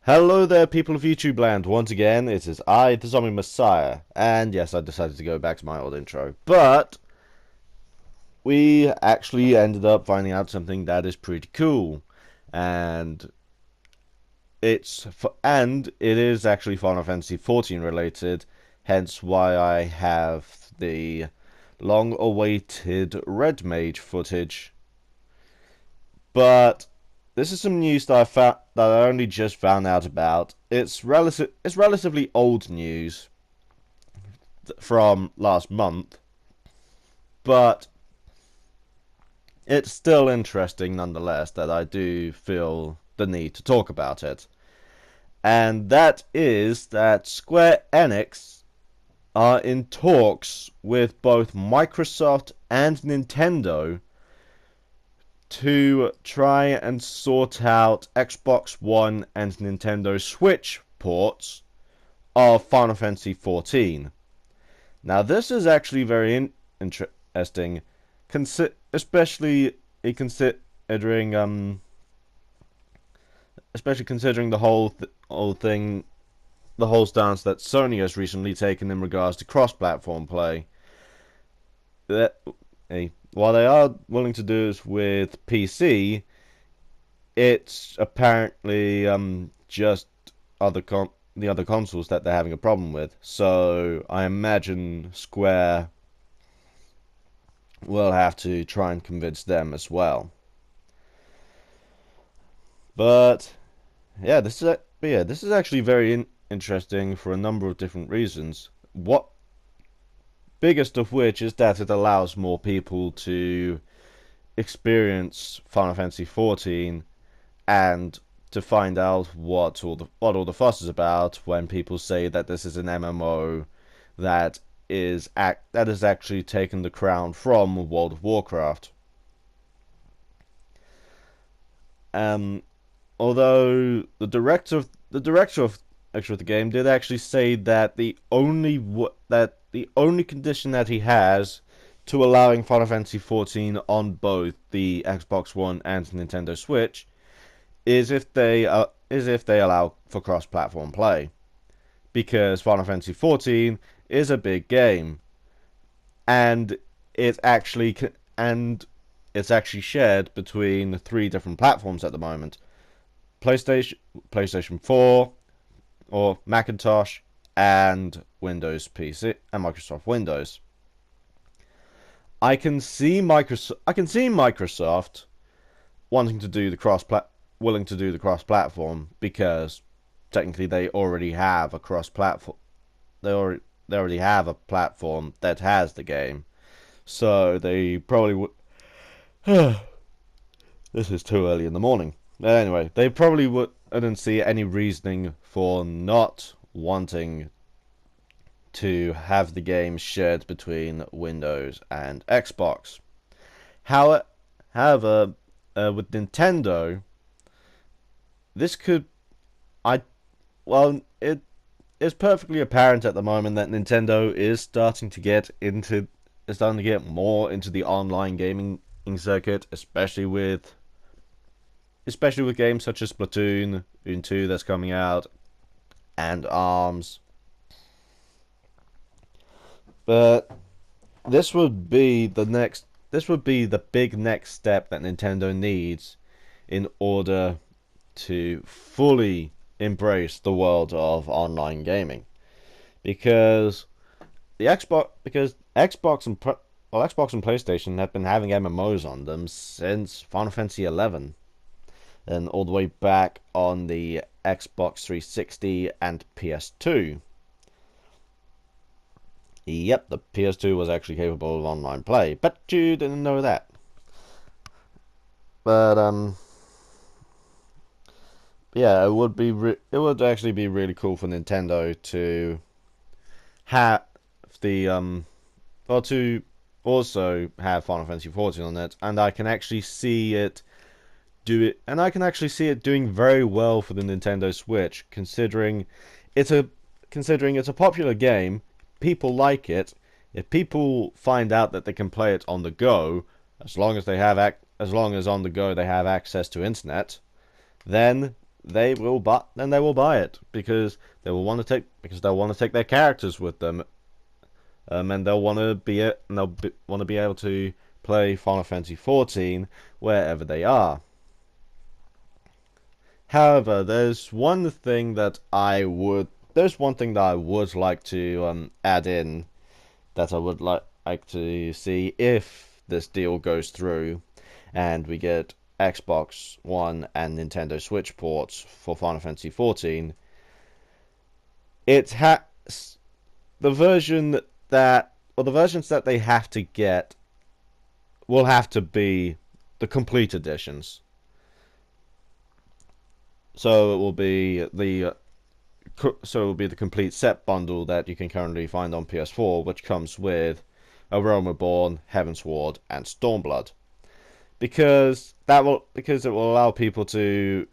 Hello there, people of YouTube land. Once again, it is I, the Zombie Messiah. And yes, I decided to go back to my old intro. But we actually ended up finding out something that is pretty cool. And it is actually Final Fantasy 14 related, hence why I have the long-awaited Red Mage footage. But this is some news that I only just found out about. It's relatively old news from last month, but it's still interesting nonetheless that I do feel the need to talk about it. And that is that Square Enix are in talks with both Microsoft and Nintendo to try and sort out Xbox One and Nintendo Switch ports of Final Fantasy XIV. Now, this is actually very interesting, especially considering the whole thing, the whole stance that Sony has recently taken in regards to cross-platform play. While they are willing to do this with PC, it's apparently just the other consoles that they're having a problem with. So I imagine Square will have to try and convince them as well. But yeah, this is actually very interesting for a number of different reasons. What biggest of which is that it allows more people to experience Final Fantasy XIV and to find out what all the fuss is about when people say that this is an MMO that has actually taken the crown from World of Warcraft. Although the director of the game did actually say that the only condition that he has to allowing Final Fantasy XIV on both the Xbox One and Nintendo Switch is if they allow for cross-platform play, because Final Fantasy XIV is a big game, and it's actually shared between 3 different platforms at the moment: PlayStation 4, or Macintosh, and Windows PC and Microsoft Windows. I can see Microsoft wanting to do willing to do the cross-platform, because technically they already have a cross-platform. They already have a platform that has the game, so they probably would. This is too early in the morning. But anyway, they probably wouldn't see any reasoning for not wanting to have the game shared between Windows and Xbox. However, with Nintendo, this could, it is perfectly apparent at the moment that Nintendo is starting to get more into the online gaming circuit, especially with games such as Splatoon 2 that's coming out, and ARMS. But this would be the big next step that Nintendo needs in order to fully embrace the world of online gaming, because Xbox and PlayStation have been having MMOs on them since Final Fantasy XI, and all the way back on the Xbox 360 and PS2. Yep, the PS2 was actually capable of online play, but you didn't know that. But yeah, it would actually be really cool for Nintendo to have to also have Final Fantasy XIV on it, and I can actually see it doing very well for the Nintendo Switch, considering it's a popular game. People like it. If people find out that they can play it on the go, as long as on the go they have access to internet, then they will buy it because they'll want to take their characters with them, and they'll want to want to be able to play Final Fantasy XIV wherever they are. However, there's one thing that I would like to add in, that I would like to see if this deal goes through and we get Xbox One and Nintendo Switch ports for Final Fantasy XIV. It has the version that, or the versions that they have to get will have to be the complete editions. So it will be the complete set bundle that you can currently find on PS4, which comes with A Realm Reborn, Heavensward, and Stormblood, because it will allow people to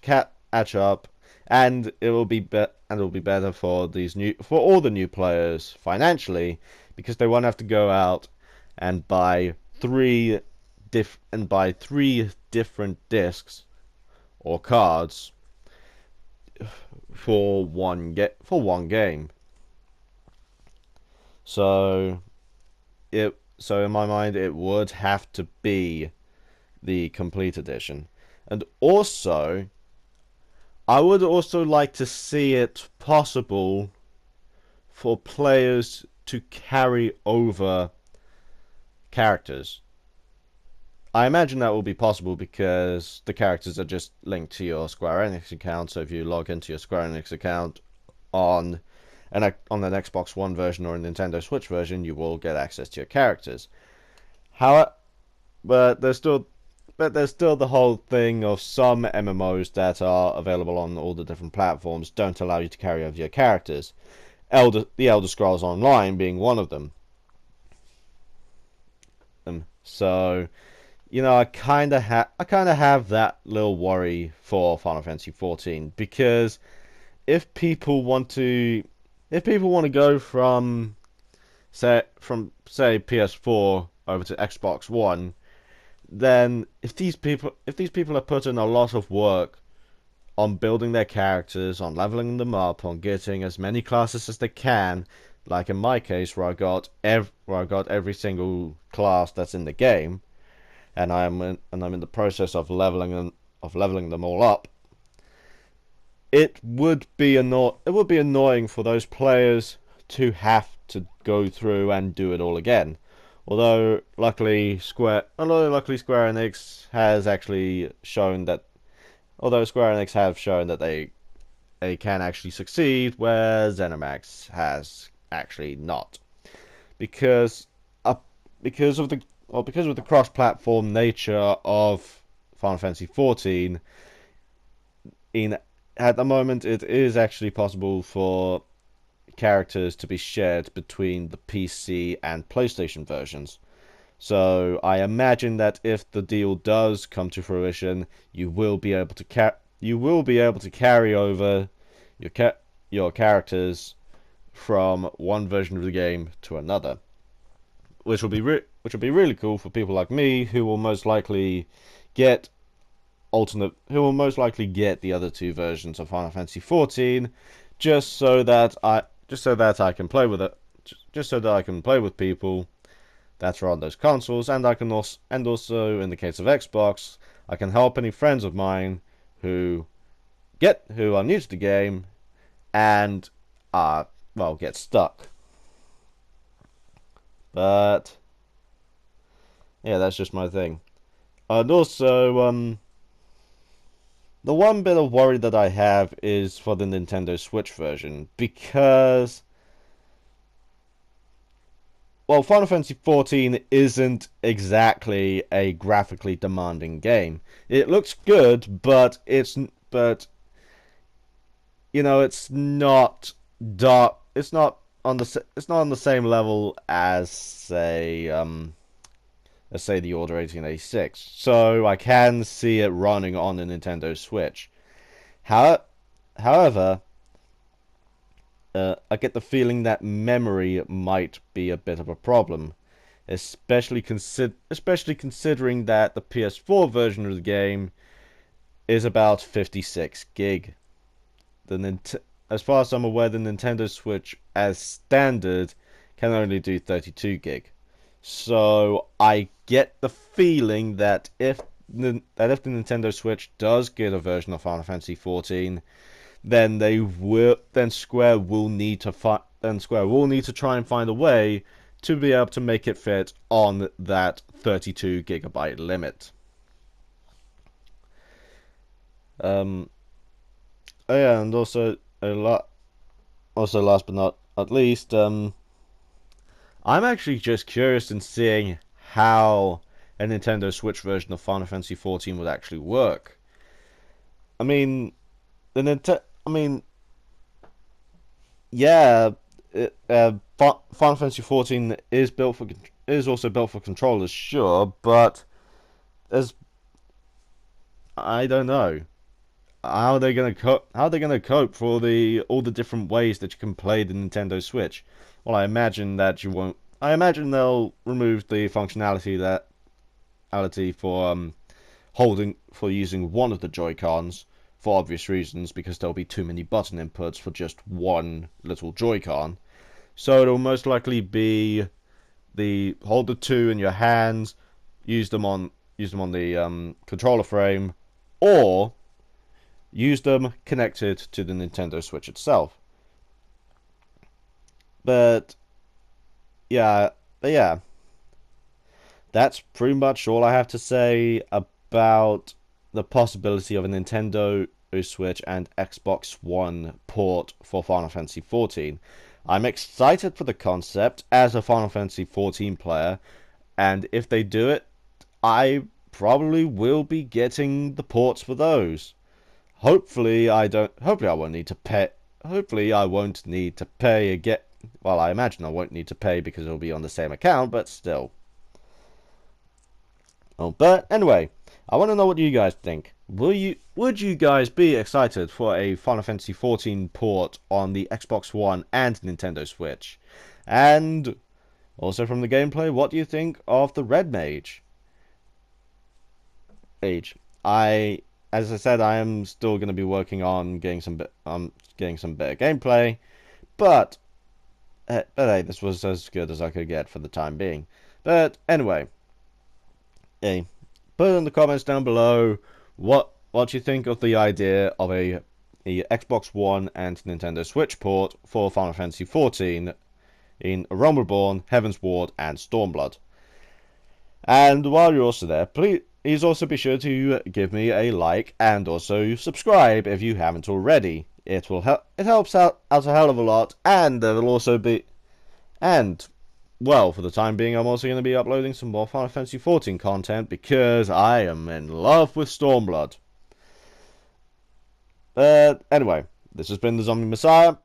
catch up, and it will be better for all the new players financially, because they won't have to go out and buy three different discs or cards for one game. So in my mind, it would have to be the complete edition. And also, I would also like to see it possible for players to carry over characters. I imagine that will be possible because the characters are just linked to your Square Enix account. So if you log into your Square Enix account on an Xbox One version or a Nintendo Switch version, you will get access to your characters. But there's still the whole thing of some MMOs that are available on all the different platforms don't allow you to carry over your characters. The Elder Scrolls Online being one of them. So, I kind of have that little worry for Final Fantasy XIV, because if people want to go from say PS4 over to Xbox One, then if these people are putting a lot of work on building their characters, on leveling them up, on getting as many classes as they can, like in my case where I got every single class that's in the game, and I'm in the process of leveling them all up, it would be annoying for those players to have to go through and do it all again. Although luckily Square Enix has actually shown that they can actually succeed, where ZeniMax has actually not, because of the cross-platform nature of Final Fantasy XIV. At the moment, it is actually possible for characters to be shared between the PC and PlayStation versions. So I imagine that if the deal does come to fruition, you will be able to carry over your characters from one version of the game to another, which will be really cool for people like me, who will most likely get the other two versions of Final Fantasy XIV, just so that I can play with people that are on those consoles, and also in the case of Xbox, I can help any friends of mine who are new to the game and get stuck. But yeah, that's just my thing. And also, the one bit of worry that I have is for the Nintendo Switch version, because, well, Final Fantasy XIV isn't exactly a graphically demanding game. It looks good, but it's not dark. It's not on the same level as say the Order 1886. So I can see it running on a Nintendo Switch. However, I get the feeling that memory might be a bit of a problem, especially considering that the PS4 version of the game is about 56 gig. As far as I'm aware, the Nintendo Switch as standard can only do 32 gig. So I get the feeling that if the Nintendo Switch does get a version of Final Fantasy 14, then Square will need to try and find a way to be able to make it fit on that 32 gigabyte limit. Oh yeah, and also last but not least, I'm actually just curious in seeing how a Nintendo Switch version of Final Fantasy 14 would actually work. I mean, yeah, Final Fantasy 14 is also built for controllers, sure, but as I don't know how are they gonna cope. How are they gonna cope for all the different ways that you can play the Nintendo Switch? Well, I imagine that you won't. I imagine they'll remove the functionality for using one of the Joy-Cons for obvious reasons, because there'll be too many button inputs for just one little Joy-Con. So it'll most likely be hold the two in your hands, use them on the controller frame, or use them connected to the Nintendo Switch itself. But yeah, that's pretty much all I have to say about the possibility of a Nintendo Switch and Xbox One port for Final Fantasy XIV. I'm excited for the concept as a Final Fantasy XIV player, and if they do it, I probably will be getting the ports for those. Hopefully I won't need to pay. Hopefully I won't need to pay again. Well, I imagine I won't need to pay because it'll be on the same account, but still. Oh, but anyway, I want to know what you guys think. Would you guys be excited for a Final Fantasy XIV port on the Xbox One and Nintendo Switch? And also from the gameplay, what do you think of the Red Mage? As I said, I am still going to be working on getting some better gameplay, but hey, this was as good as I could get for the time being. But anyway, hey, put in the comments down below what you think of the idea of a Xbox One and Nintendo Switch port for Final Fantasy XIV in Realm Reborn, Heaven's Ward, and Stormblood. And while you're also there, please also be sure to give me a like and also subscribe if you haven't already. It will help. It helps out a hell of a lot, and there will also be, and well, for the time being, I'm also going to be uploading some more Final Fantasy XIV content because I am in love with Stormblood. Anyway, this has been the Zombie Messiah.